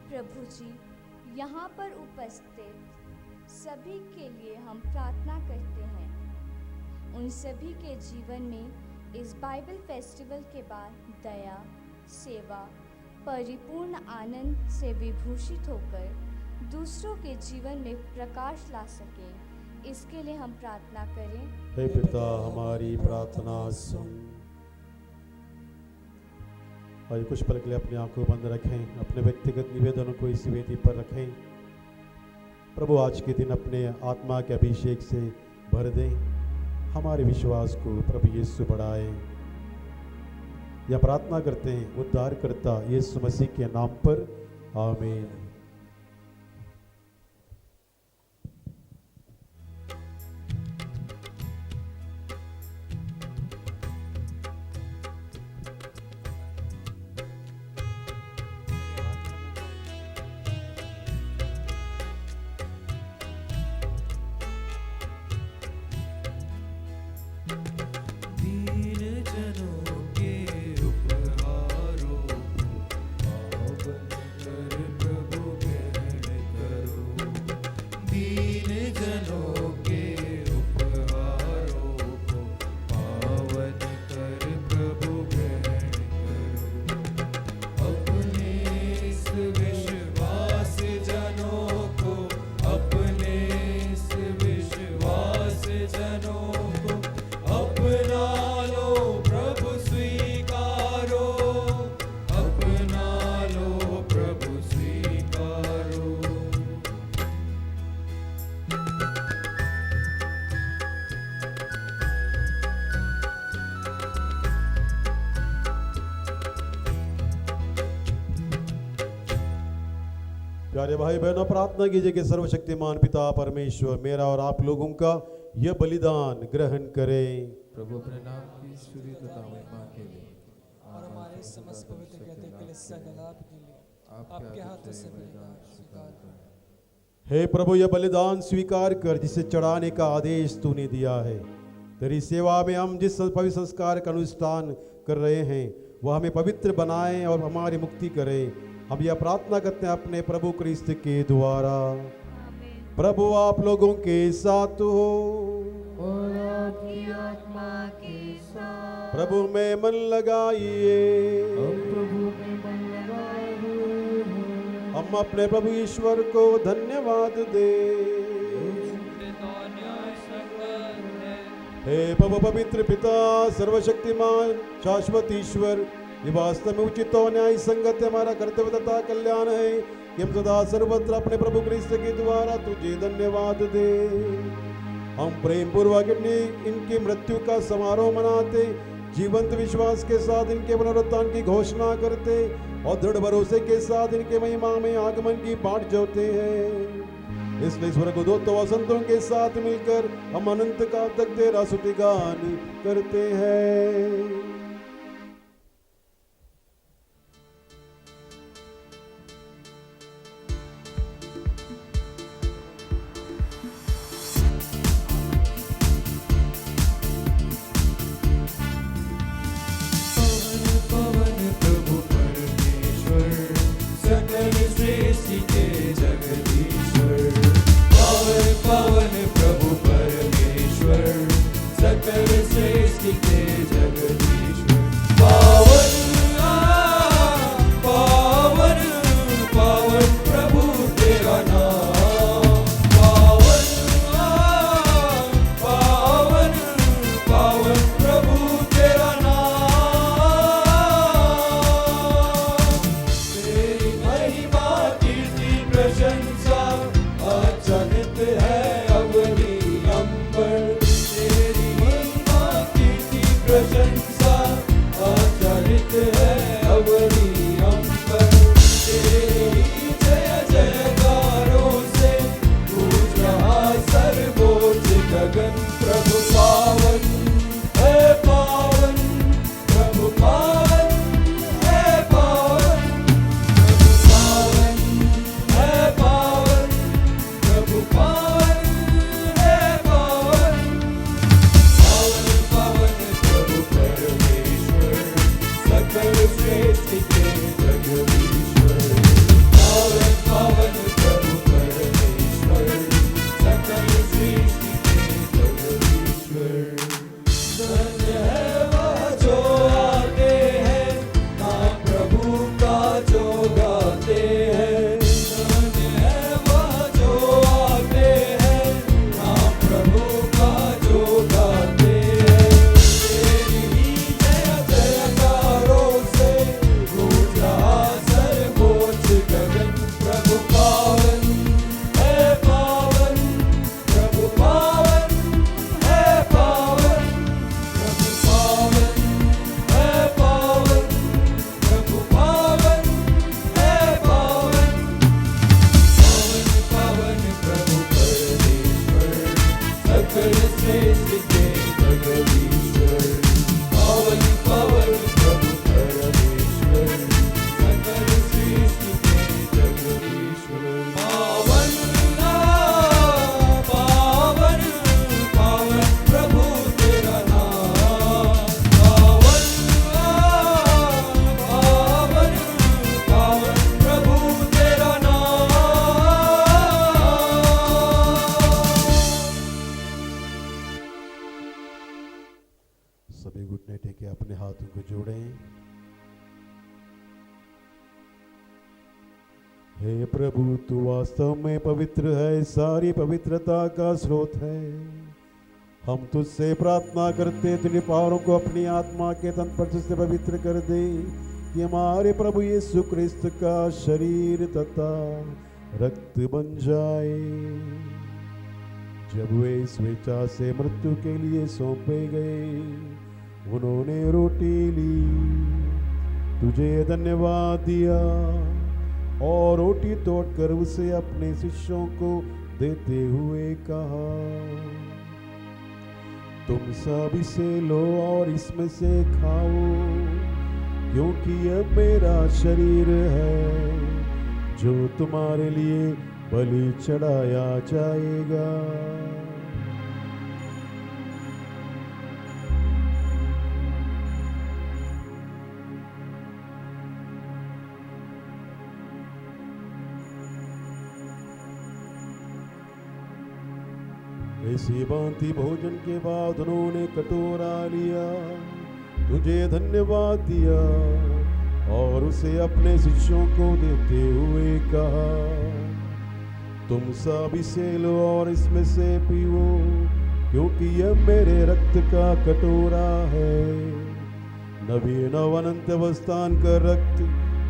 प्रभु जी यहाँ पर उपस्थित सभी के लिए हम प्रार्थना करते हैं, उन सभी के जीवन में इस बाइबल फेस्टिवल के बाद दया, सेवा, परिपूर्ण आनंद से विभूषित होकर दूसरों के जीवन में प्रकाश ला सके। इसके लिए हम प्रार्थना करें। हे पिता हमारी प्रार्थना सुन। और कुछ पल के लिए अपनी आंखों बंद रखें, अपने व्यक्तिगत निवेदनों को इस वेदी पर रखें। प्रभु आज के दिन अपने आत्मा के अभिषेक से भर दें, हमारे विश्वास को प्रभु यीशु बढ़ाए। या प्रार्थना करते हैं उद्धारकर्ता यीशु मसीह के नाम पर, आमीन। प्यारे भाई बहनों, प्रार्थना कीजिए कि सर्वशक्तिमान पिता परमेश्वर मेरा और आप लोगों का यह बलिदान ग्रहण करें। प्रभु अपने नाम की स्तुति तथा महिमा के लिए और हमारे समस्त पवित्र कहते कलीसिया के लाभ के लिए आपके हाथों से बलिदान स्वीकार करें। हे प्रभु, यह बलिदान स्वीकार कर जिसे चढ़ाने का आदेश तूने दिया है। तेरी सेवा में हम जिस पवित्र संस्कार का अनुष्ठान कर रहे हैं वह हमें पवित्र बनाए और हमारी मुक्ति करे। हम यह प्रार्थना करते हैं अपने प्रभु क्रिस्त के द्वारा। प्रभु आप लोगों के साथ हो और आपकी आत्मा के साथ। प्रभु में मन लगाइए। हम प्रभु में मन लगाए हुए हैं। हम अपने प्रभु ईश्वर को धन्यवाद दे। हे प्रभु पवित्र पिता सर्वशक्तिमान शाश्वत ईश्वर, ये वास्तव में उचित और न्याय संगत हमारा कर्तव्य तथा कल्याण है कि हम सदा सर्वत्र अपने प्रभु क्रिस्त के द्वारा तुझे धन्यवाद दे। हम प्रेम पूर्वक इनकी मृत्यु का समारोह मनाते, जीवंत विश्वास के साथ इनके पुनरुत्थान की घोषणा करते और दृढ़ भरोसे के साथ इनके महिमा में आगमन की बाट जोते हैं। इसलिए स्वर्गदूतों और संतों के साथ मिलकर हम अनंत काल तक तेरा स्तुतिगान करते हैं। पवन प्रभु परमेश्वर सकल सृष्टि के जगदीश्वर। प्रभु तू वास्तव में पवित्र है, सारी पवित्रता का स्रोत है। हम तुझसे प्रार्थना करते तेरे पावरों को अपनी आत्मा के तन पर से पवित्र कर दे, कि हमारे प्रभु यीशु क्रिस्त का शरीर तथा रक्त बन जाए। जब वे स्वेच्छा से मृत्यु के लिए सौंपे गए, उन्होंने रोटी ली, तुझे धन्यवाद दिया और रोटी तोड़कर उसे अपने शिष्यों को देते हुए कहा, तुम सब इसे लो और इसमें से खाओ, क्योंकि यह मेरा शरीर है जो तुम्हारे लिए बलि चढ़ाया जाएगा। इसी भांति भोजन के बाद उन्होंने कटोरा लिया, तुझे धन्यवाद दिया और उसे अपने शिष्यों को देते हुए कहा, तुम सब इसे लो और इसमें से पीओ, क्योंकि यह मेरे रक्त का कटोरा है, नवीन और अनंत अवस्थान का रक्त,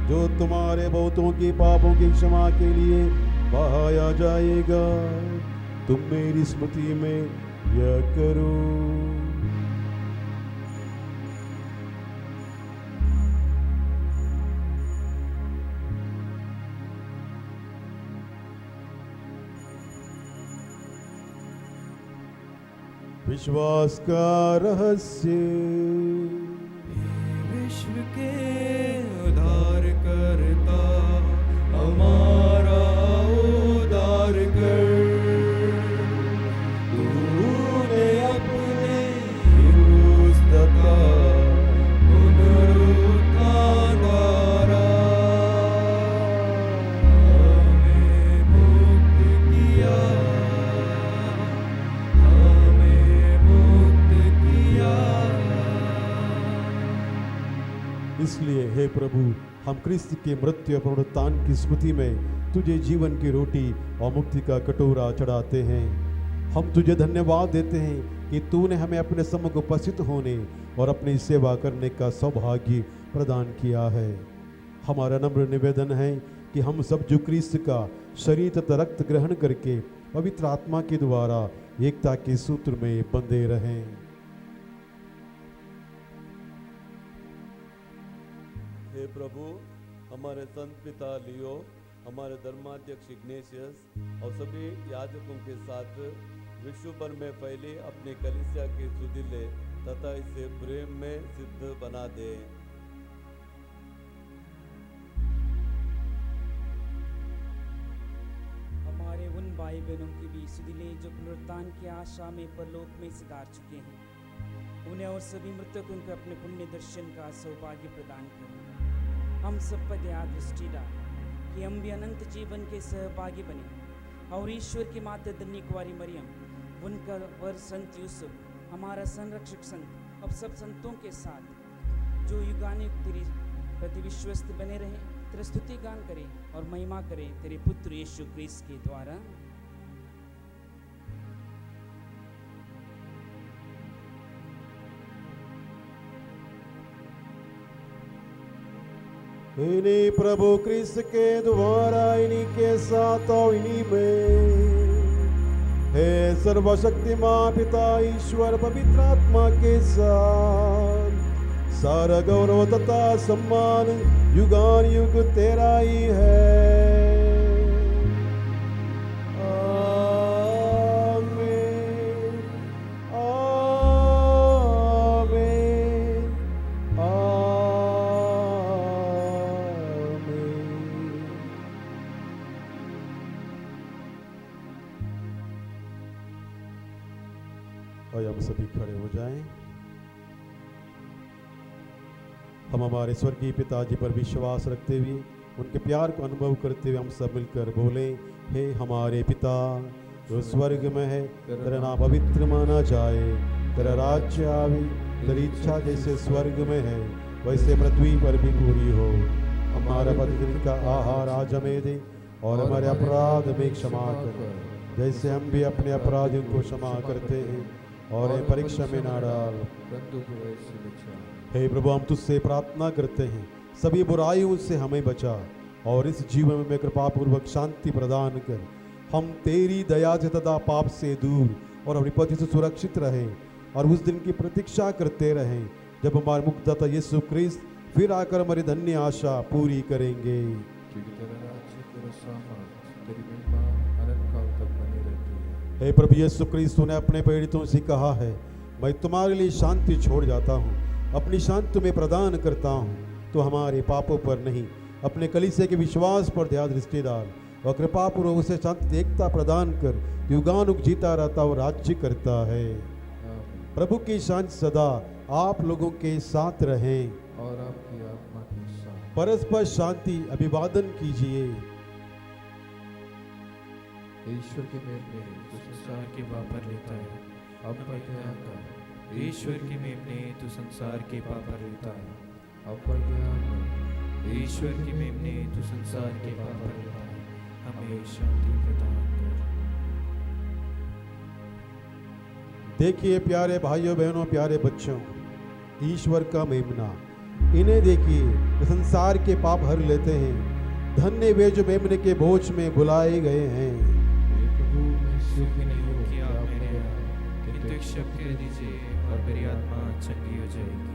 जो तुम्हारे बहुतों की पापों की क्षमा के लिए बहाया जाएगा। तुम मेरी स्मृति में यह करो। विश्वास का रहस्य। विश्व के उद्धार करता हमारा उद्धार कर, तूने अपने क्रूस तथा पुनरुत्थान द्वारा हमें मुक्त किया, हमें मुक्त किया। इसलिए हे प्रभु, हम क्रिस्त के मृत्यु और पुनरुत्थान की स्मृति में तुझे जीवन की रोटी और मुक्ति का कटोरा चढ़ाते हैं। हम तुझे धन्यवाद देते हैं कि तूने हमें अपने सम्मुख उपस्थित होने और अपनी सेवा करने का सौभाग्य प्रदान किया है। हमारा नम्र निवेदन है कि हम सब जो क्रिस्त का शरीर तथा रक्त ग्रहण करके पवित्र आत्मा के द्वारा एकता के सूत्र में बंधे रहें। हे प्रभु, हमारे संत पिता लियो, हमारे धर्माध्यक्ष इग्नेशियस और सभी याजकों के साथ विश्व भर में फैली अपनी कलीसिया के सुदिले तथा इसे प्रेम में सिद्ध बना दे। हमारे उन भाई बहनों की भी सुदिले जो पुनरुत्थान की आशा में परलोक में सिधार चुके हैं, उन्हें और सभी मृतकों को अपने पुण्य दर्शन का सौभाग्य प्रदान करें। हम सब पर दया दृष्टि डाल कि हम भी अनंत जीवन के सहभागी बने और ईश्वर की माता धन्य कुंवारी मरियम, उनका वर संत यूसुफ, हमारा संरक्षक संत, अब सब संतों के साथ जो युगानुयुग तेरे प्रति विश्वस्त बने रहे, तेरी स्तुति गान करें और महिमा करें तेरे पुत्र यीशु क्रिस्त के द्वारा। इन्हीं प्रभु क्रिस्त के द्वारा, इन्हीं के साथ और इन्हीं में, हे सर्वशक्तिमान पिता ईश्वर पवित्र आत्मा के साथ सारा गौरव तथा सम्मान युगान युग तेरा ही है। हम सभी खड़े हो जाएं। हम हमारे स्वर्गीय पिताजी पर विश्वास रखते हुए, उनके प्यार को अनुभव करते हुए हम सब मिलकर बोले, हे हमारे पिता जो स्वर्ग में है, तेरा नाम पवित्र माना जाए, तेरा राज्य आवे, तेरी इच्छा जैसे स्वर्ग में है वैसे पृथ्वी पर भी पूरी हो। हमारा प्रतिदिन का आहार आज हमें दे और हमारे अपराध में क्षमा कर, जैसे हम भी अपने अपराधियों को क्षमा करते हैं, और ये परीक्षा में ना डाल। हे प्रभु, हम तुझसे प्रार्थना करते हैं, सभी बुराइयों से हमें बचा और इस जीवन में कृपापूर्वक शांति प्रदान कर। हम तेरी दया से तथा पाप से दूर और विपत्ति से सुरक्षित रहें, और उस दिन की प्रतीक्षा करते रहें जब हमारे मुक्तदाता यीशु क्रिस्त फिर आकर हमारी धन्य आशा पूरी करेंगे। हे प्रभु यीशु क्रिस्त, तूने अपने प्रेरितों से कहा है, मैं तुम्हारे लिए शांति छोड़ जाता हूँ, अपनी शांति में प्रदान करता हूँ। तो हमारे पापों पर नहीं, अपने कलीसिया के विश्वास पर दया दृष्टि डाल और कृपापूर्वक उसे शांति एकता प्रदान कर युगानुग जीता रहता और राज्य करता है। प्रभु की शांति सदा आप लोगों के साथ रहें और आपकी आत्मा के साथ। परस्पर शांति अभिवादन कीजिए। ईश्वर की मेल ने तो संसार के पाप पर लेता है, अब पर दया कर। ईश्वर की मेमने तू संसार के पाप पर लेता है, अब पर दया कर। ईश्वर की मेमने तू संसार के पाप पर लेता है, हमें शांति प्रदान कर। देखिए प्यारे भाइयों बहनों, प्यारे बच्चों, ईश्वर का मेमना, इन्हें देखिए, वे संसार के पाप हर लेते हैं। धन्य वे जो मेमने के बोझ में बुलाए गए हैं। योग्य नहीं हो कि आप मेरे आए, किंतु एक शब्द कह दीजिए और मेरी आत्मा चंगी हो जाएगी।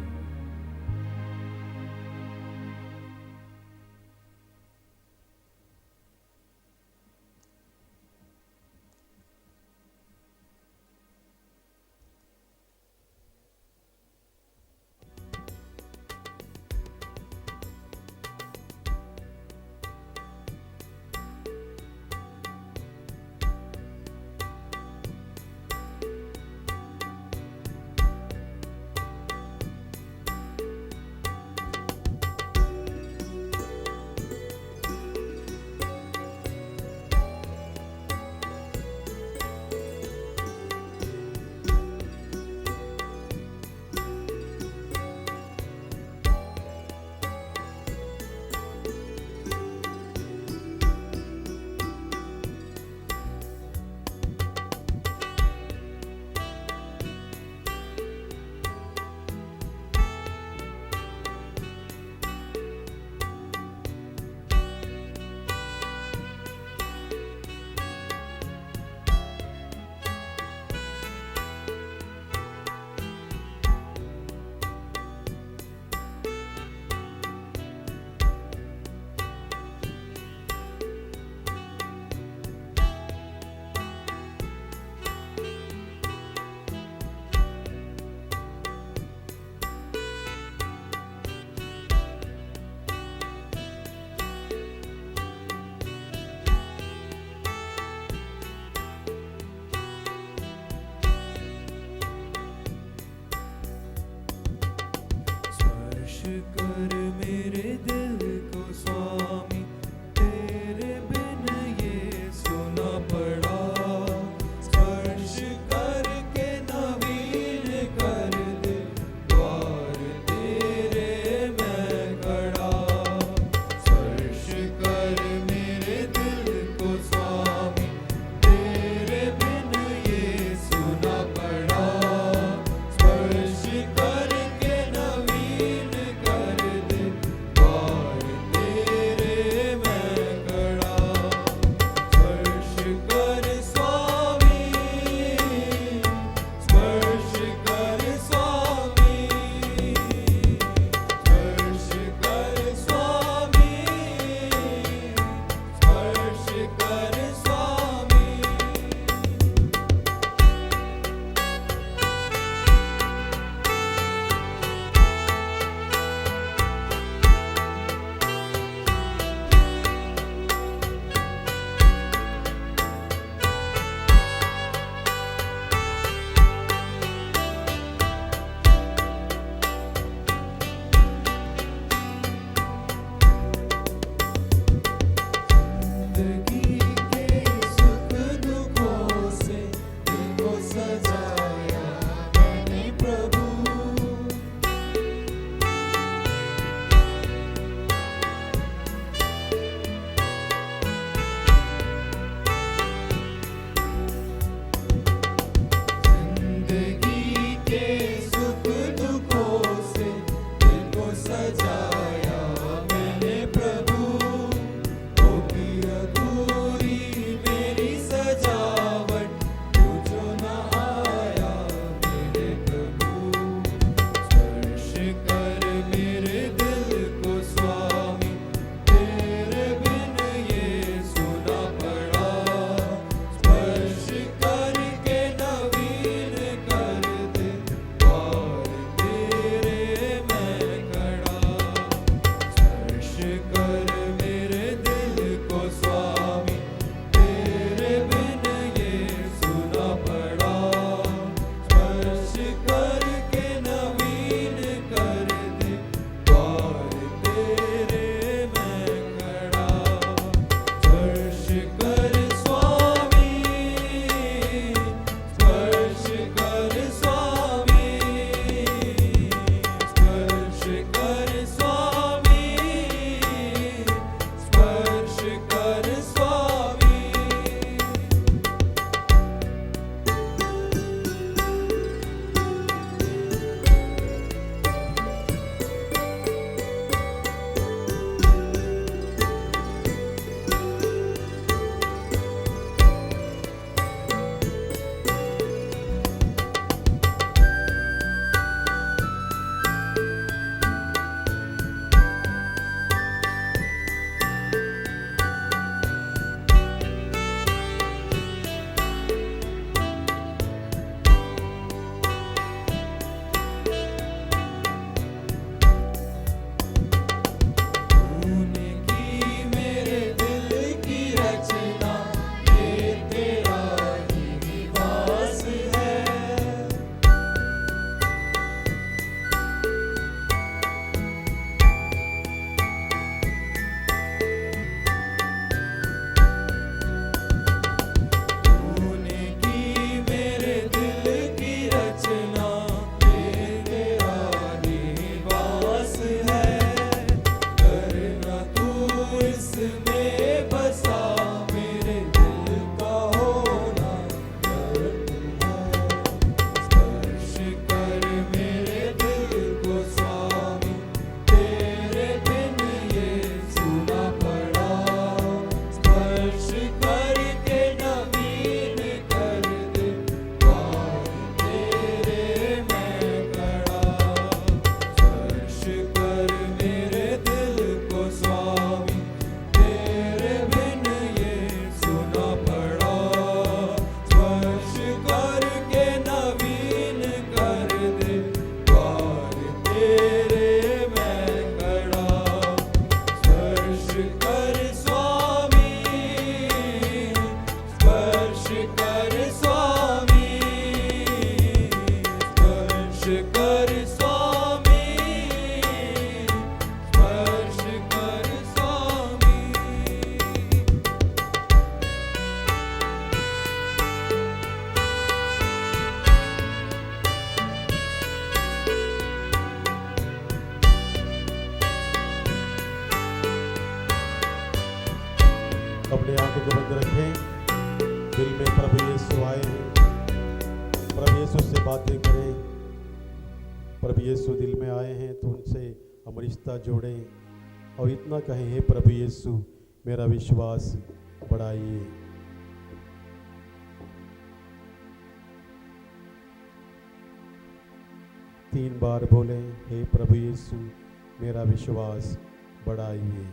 दिल में प्रभु यीशु आए हैं, प्रभु यीशु से बातें करें। प्रभु यीशु दिल में आए हैं तो उनसे हम रिश्ता जोड़ें और इतना कहें, हे प्रभु यीशु मेरा विश्वास बढ़ाइए। तीन बार बोले, हे प्रभु यीशु मेरा विश्वास बढ़ाइए।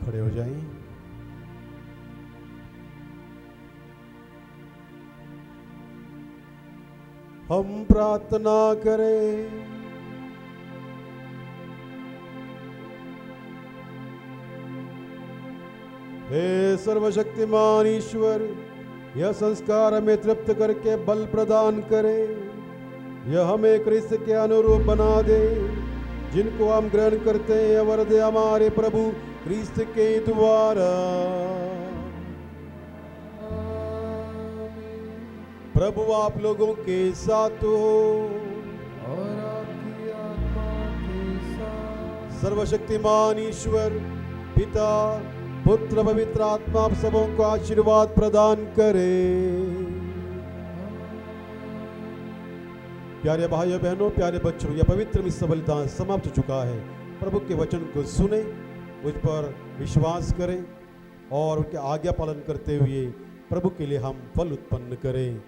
खड़े हो जाएं। हम प्रार्थना करें। हे सर्वशक्तिमान ईश्वर, यह संस्कार हमें तृप्त करके बल प्रदान करे, यह हमें क्रिस्त के अनुरूप बना दे, जिनको हम ग्रहण करते हैं वर दे हमारे प्रभु क्रिस्त के द्वारा। प्रभु आप लोगों के साथ हो और आपकी आत्मा के साथ। सर्वशक्तिमान ईश्वर पिता पुत्र पवित्र आत्मा आप सबों को आशीर्वाद प्रदान करे। प्यारे भाइयों बहनों, प्यारे बच्चों, यह पवित्र मिस्सा बलिदान समाप्त हो चुका है। प्रभु के वचन को सुने, उस पर विश्वास करें और उनके आज्ञा पालन करते हुए प्रभु के लिए हम फल उत्पन्न करें।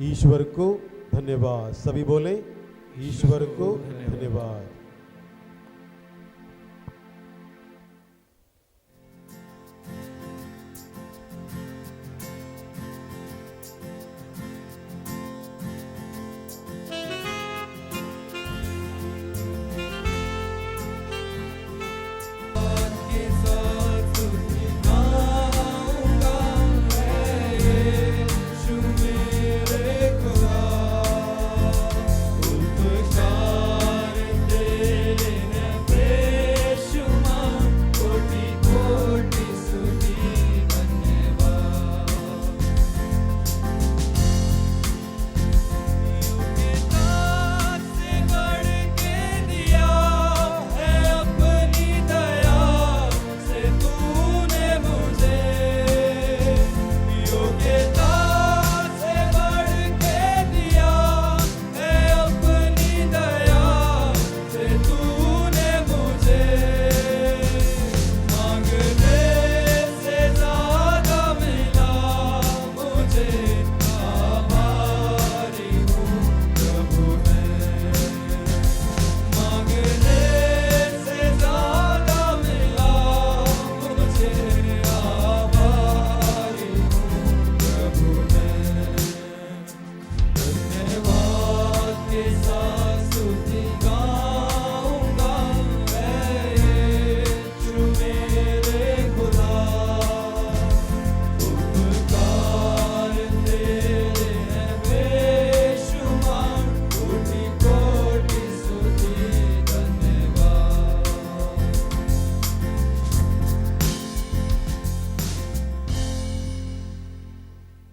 ईश्वर को धन्यवाद। सभी बोलें, ईश्वर को धन्यवाद।